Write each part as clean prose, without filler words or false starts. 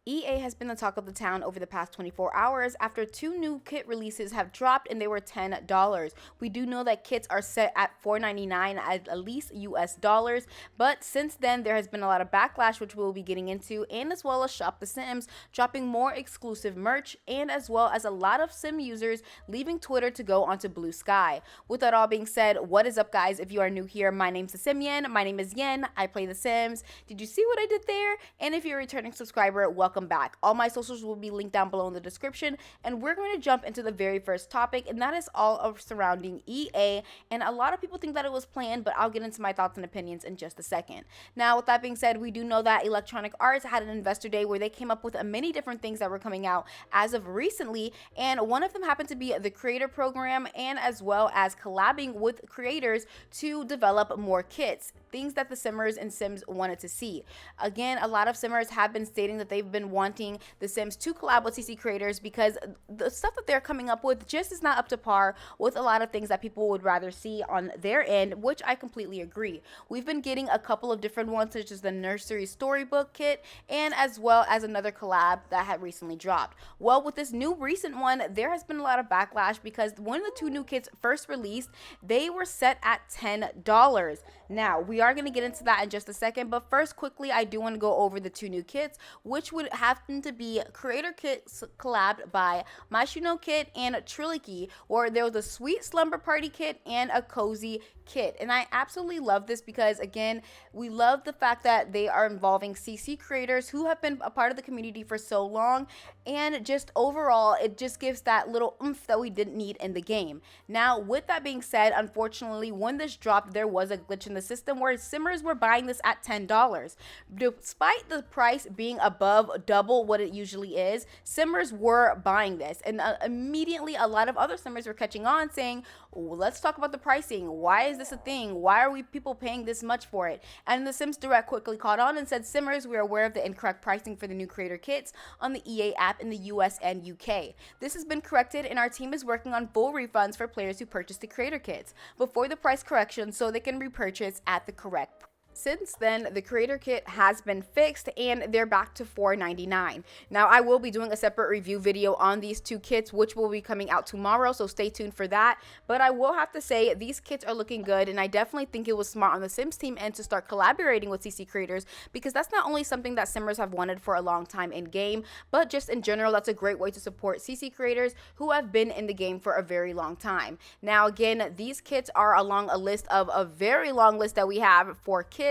EA has been the talk of the town over the past 24 hours after two new kit releases have dropped and they were $10. We do know that kits are set at $4.99 at least US dollars, but since then there has been a lot of backlash which we'll be getting into, and as well as Shop the Sims dropping more exclusive merch, and as well as a lot of Sim users leaving Twitter to go onto Blue Sky. With that all being said, what is up guys? If you are new here, my name's the Simyen. My name is Yen. I play The Sims. Did you see what I did there? And if you're a returning subscriber, welcome back. All my socials will be linked down below in the description, and we're going to jump into the very first topic, and that is all of surrounding EA. And a lot of people think that it was planned, but I'll get into my thoughts and opinions in just a second. Now, with that being said, we do know that Electronic Arts had an investor day where they came up with many different things that were coming out as of recently, and one of them happened to be the creator program, and as well as collabing with creators to develop more kits, things that the Simmers and Sims wanted to see. Again, a lot of Simmers have been stating that they've been wanting the Sims to collab with CC creators because the stuff that they're coming up with just is not up to par with a lot of things that people would rather see on their end, which I completely agree. We've been getting a couple of different ones, such as the nursery storybook kit, and as well as another collab that had recently dropped. Well, with this new recent one, there has been a lot of backlash because when the two new kits first released, they were set at $10. Now, we are going to get into that in just a second, but first, quickly, I do want to go over the two new kits, which would happen to be creator kits collabed by Mashuno Kit and Triliki, where there was a sweet slumber party kit and a cozy kit. And I absolutely love this because, again, we love the fact that they are involving CC creators who have been a part of the community for so long, and just overall it just gives that little oomph that we didn't need in the game. Now, with that being said, unfortunately, when this dropped, there was a glitch in the system where Simmers were buying this at $10. Despite the price being above double what it usually is, Simmers were buying this, and immediately a lot of other Simmers were catching on saying, let's talk about the pricing. Why is this a thing? Why are we people paying this much for it? And the Sims Direct quickly caught on and said, Simmers, we are aware of the incorrect pricing for the new creator kits on the EA app in the US and UK. This has been corrected, and our team is working on full refunds for players who purchased the creator kits before the price correction so they can repurchase at the correct price. Since then, the creator kit has been fixed and they're back to $4.99. Now, I will be doing a separate review video on these two kits, which will be coming out tomorrow, so stay tuned for that. But I will have to say these kits are looking good, and I definitely think it was smart on the Sims team and to start collaborating with CC creators, because that's not only something that Simmers have wanted for a long time in game, but just in general, that's a great way to support CC creators who have been in the game for a very long time. Now, again, these kits are along a list of a very long list that we have for kits.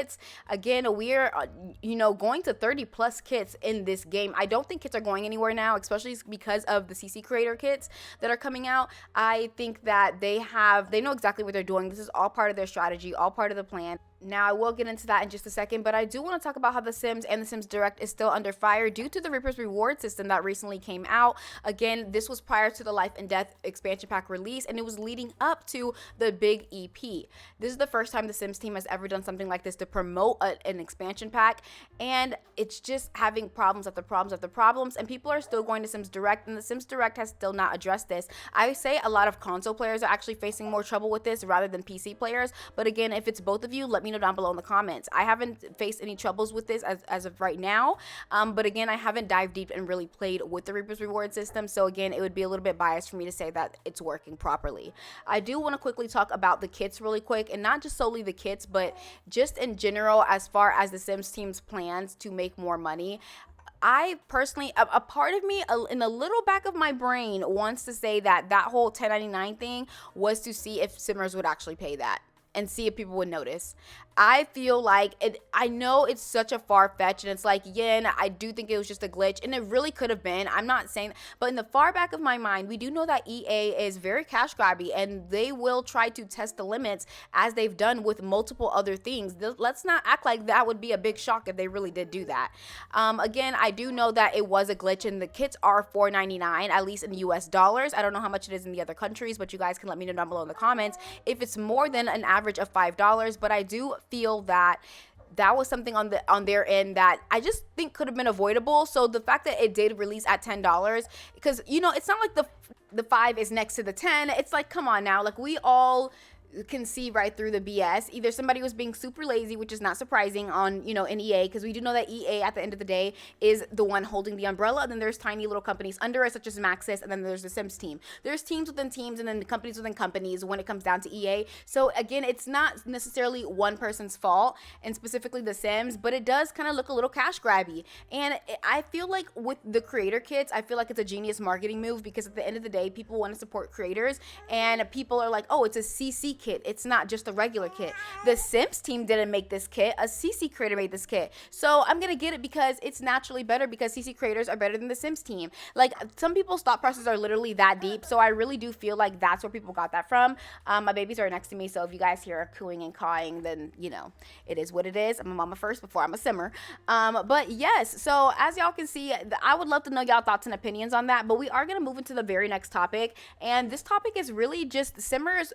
Again, we're going to 30 plus kits in this game. I don't think kits are going anywhere now, especially because of the CC creator kits that are coming out. I think that they know exactly what they're doing. This is all part of their strategy, all part of the plan. Now, I will get into that in just a second, but I do want to talk about how The Sims and The Sims Direct is still under fire due to the Reaper's Reward system that recently came out. Again, this was prior to the Life and Death expansion pack release, and it was leading up to the big EP. This is the first time the Sims team has ever done something like this to promote an expansion pack, and it's just having problems after problems after problems, and people are still going to Sims Direct, and the Sims Direct has still not addressed this. I say a lot of console players are actually facing more trouble with this rather than PC players, but again, if it's both of you, let me know down below in the comments. I haven't faced any troubles with this as of right now, but again, I haven't dived deep and really played with the Reaper's Reward system, so again, it would be a little bit biased for me to say that it's working properly. I do want to quickly talk about the kits really quick, and not just solely the kits, but just in general as far as the Sims team's plans to make more money. I personally, a part of me in a little back of my brain wants to say that whole $10.99 thing was to see if Simmers would actually pay that and see if people would notice. I feel like I know it's such a far-fetched, and it's like, yeah, I do think it was just a glitch, and it really could have been. I'm not saying, but in the far back of my mind, we do know that EA is very cash grabby, and they will try to test the limits as they've done with multiple other things. Let's not act like that would be a big shock if they really did do that. Again, I do know that it was a glitch, and the kits are $4.99, at least in US dollars. I don't know how much it is in the other countries, but you guys can let me know down below in the comments if it's more than an average of $5, but I do feel that was something on their end that I just think could have been avoidable. So the fact that it did release at $10, because it's not like the 5 is next to the 10. It's like, come on now, like we all can see right through the BS. Either somebody was being super lazy, which is not surprising on, in EA, because we do know that EA at the end of the day is the one holding the umbrella. And then there's tiny little companies under it, such as Maxis, and then there's the Sims team. There's teams within teams, and then the companies within companies when it comes down to EA. So again, it's not necessarily one person's fault, and specifically the Sims, but it does kind of look a little cash grabby. And I feel like with the creator kits, I feel like it's a genius marketing move, because at the end of the day, people want to support creators, and people are like, oh, it's a CC kit. It's not just a regular kit. The Sims team didn't make this kit. A CC creator made this kit. So I'm going to get it because it's naturally better, because CC creators are better than the Sims team. Like, some people's thought processes are literally that deep. So I really do feel like that's where people got that from. My babies are next to me. So if you guys hear cooing and cawing, then, it is what it is. I'm a mama first before I'm a simmer. But yes, so as y'all can see, I would love to know y'all thoughts and opinions on that. But we are going to move into the very next topic. And this topic is really just simmers,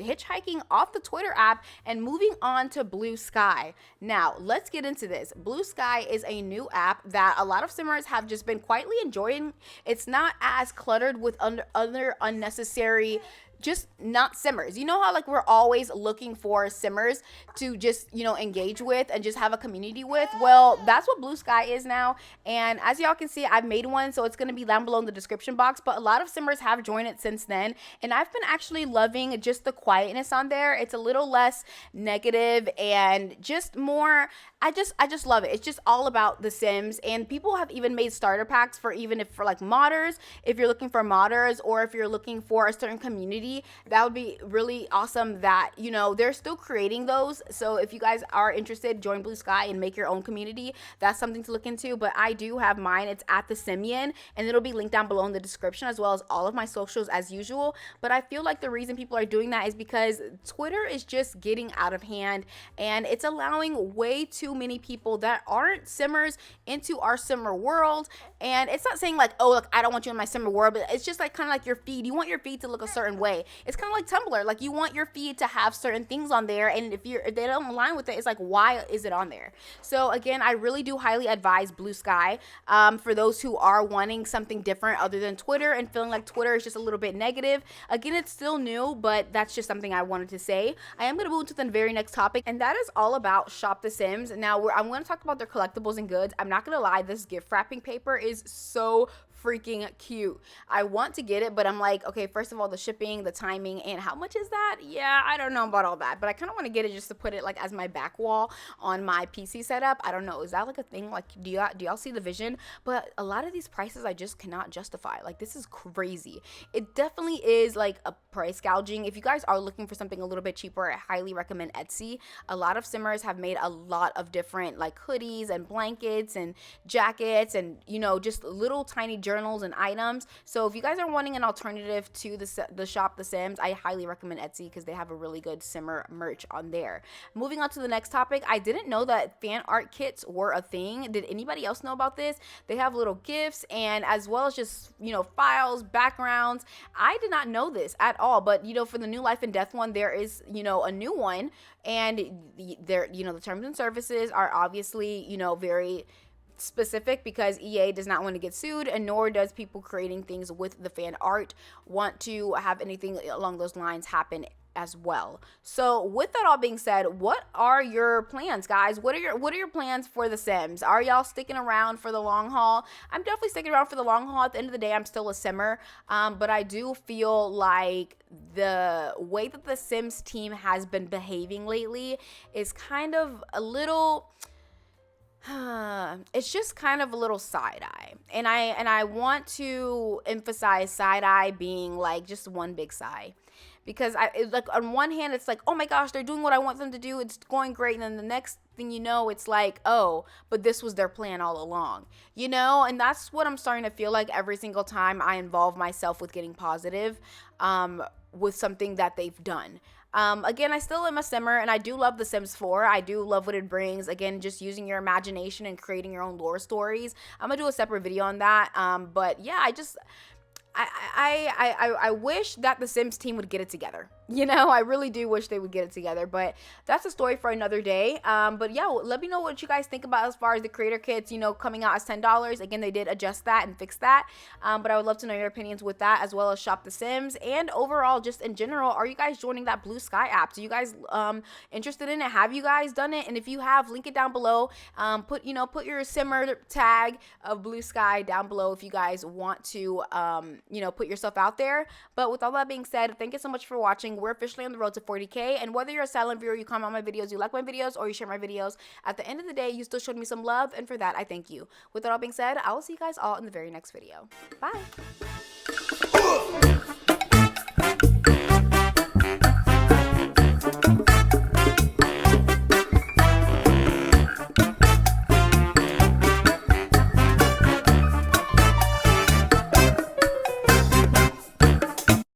hitchhiking off the Twitter app and moving on to Blue Sky. Now, let's get into this. Blue Sky is a new app that a lot of simmers have just been quietly enjoying. It's not as cluttered with other unnecessary, just not simmers. You know how like we're always looking for simmers to just, engage with and just have a community with? Well, that's what Blue Sky is now. And as y'all can see, I've made one, so it's going to be down below in the description box. But a lot of simmers have joined it since then. And I've been actually loving just the quietness on there. It's a little less negative and just more, I just love it. It's just all about the Sims. And people have even made starter packs for like modders, if you're looking for modders, or if you're looking for a certain community. That would be really awesome that, they're still creating those. So if you guys are interested, join Blue Sky and make your own community. That's something to look into. But I do have mine. It's at the Simian, and it'll be linked down below in the description, as well as all of my socials as usual. But I feel like the reason people are doing that is because Twitter is just getting out of hand, and it's allowing way too many people that aren't simmers into our simmer world. And it's not saying like, oh, look, I don't want you in my simmer world, but it's just like kind of like your feed. You want your feed to look a certain way. It's kind of like Tumblr. Like, you want your feed to have certain things on there, and if they don't align with it, it's like, why is it on there? So again, I really do highly advise Blue Sky for those who are wanting something different other than Twitter and feeling like Twitter is just a little bit negative. Again, it's still new, but that's just something I wanted to say. I am going to move to the very next topic, and that is all about Shop the Sims. Now, I'm going to talk about their collectibles and goods. I'm not going to lie, this gift wrapping paper is so freaking cute. I want to get it, but I'm like, okay, first of all, the shipping, the timing, and how much is that? Yeah, I don't know about all that, but I kind of want to get it just to put it like as my back wall on my PC setup. I don't know, is that like a thing? Like, do y'all see the vision? But a lot of these prices I just cannot justify. Like, this is crazy. It definitely is like a price gouging. If you guys are looking for something a little bit cheaper, I highly recommend Etsy. A lot of simmers have made a lot of different like hoodies and blankets and jackets and just little tiny journals and items. So if you guys are wanting an alternative to the Shop the Sims, I highly recommend Etsy, because they have a really good simmer merch on there. Moving on to the next topic, I didn't know that fan art kits were a thing. Did anybody else know about this? They have little gifts, and as well as just files, backgrounds. I did not know this at all, but for the new Life and Death one, there is a new one, and there the terms and services are obviously very specific, because EA does not want to get sued, and nor does people creating things with the fan art want to have anything along those lines happen as well. So with that all being said, what are your plans, guys? What are your plans for the Sims? Are y'all sticking around for the long haul? I'm definitely sticking around for the long haul. At the end of the day, I'm still a simmer, but I do feel like the way that the Sims team has been behaving lately is kind of a little it's just kind of a little side eye, and I want to emphasize side eye being like just one big sigh, because it's like, on one hand, it's like, oh my gosh, they're doing what I want them to do, it's going great, and then the next thing it's like, oh, but this was their plan all along, and that's what I'm starting to feel like every single time I involve myself with getting positive with something that they've done. Again, I still am a simmer, and I do love The Sims 4. I do love what it brings. Again, just using your imagination and creating your own lore stories. I'm gonna do a separate video on that. But yeah, I wish that the Sims team would get it together. You know, I really do wish they would get it together, but that's a story for another day. But yeah, let me know what you guys think about as far as the creator kits, you know, coming out as $10. Again, they did adjust that and fix that. But I would love to know your opinions with that, as well as Shop the Sims. And overall, just in general, are you guys joining that Blue Sky app? So you guys interested in it? Have you guys done it? And if you have, link it down below. Put your simmer tag of Blue Sky down below if you guys want to, you know, put yourself out there. But with all that being said, thank you so much for watching. We're officially on the road to 40K, and whether you're a silent viewer, you comment on my videos, you like my videos, or you share my videos, at the end of the day, you still showed me some love, and for that, I thank you. With that all being said, I will see you guys all in the very next video. Bye!